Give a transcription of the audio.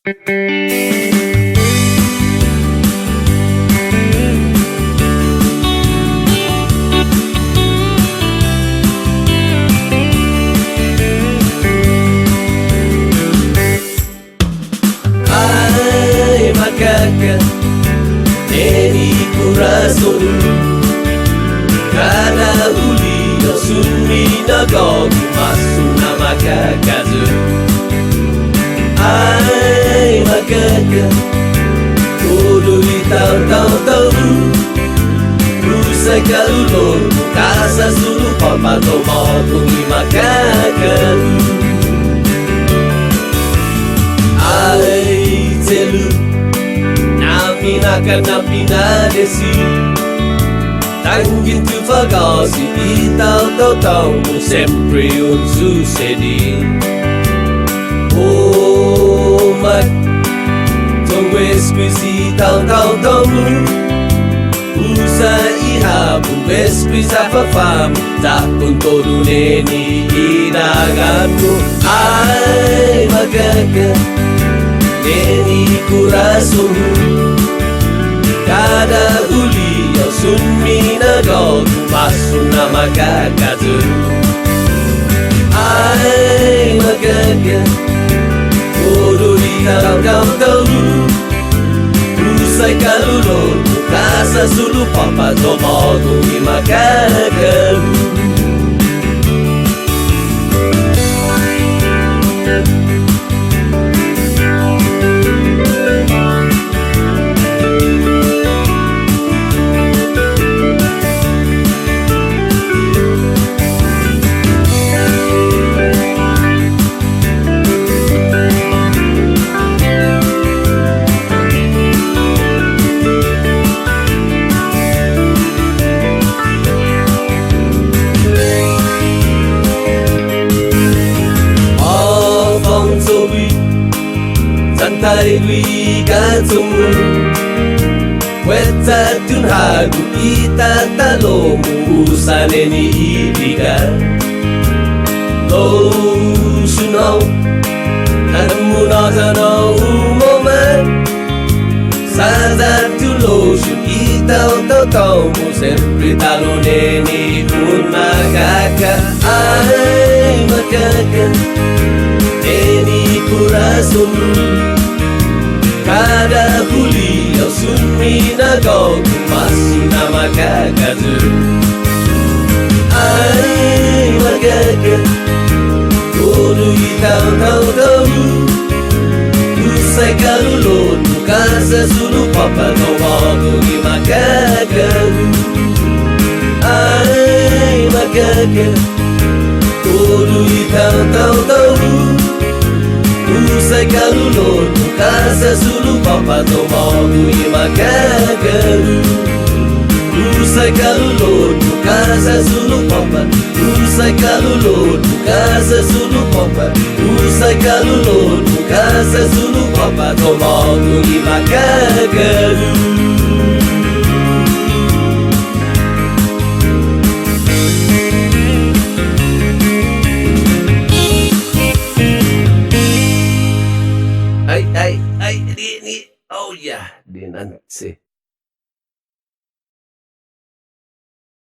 Ai Maka'ka, neni corazón, cada julio suminagogu masuna Maka'ka. Ai Maka'ka, todo itau Rusai kalulor, casa sulu papa tomato ni Maka'ka. Ai telu, naminaka napinadesi, tangin tu fagasi, itau mo sempre un sucedi. Oh Mag, tong esquisi tau mu, usa ihabu esquisa fafamu, takun todo neni inaganmu. Ai Maka'ka, neni corazón, cada julio suminagogu masuna Maka'ka. Ai Maka'ka, todo itau Rusai kalulor, casa sulu papa tomato ni Maka'ka. Santai lui katsumu, weta tunhagu ita talomu usane ni ibiga. Lo suno, tanamu no umoma, sada tulo shun ita ototomu sempre talone ni un Maka'ka. Ai Maka'ka, neni corazón, cada julio suminagogu masuna Maka'ka. Ai Maka'ka, todo itau Rusai kalulor, casa sulu papa tomato ni Maka'ka. Ai Maka'ka, todo itau Rusai kalulor, casa sulu papa tomato ni Maka'ka. Rusai kalulor, casa sulu papa. Rusai kalulor, casa sulu papa. Rusai kalulor, casa sulu papa tomato ni Maka'ka. Ay, oh ya, dinanse.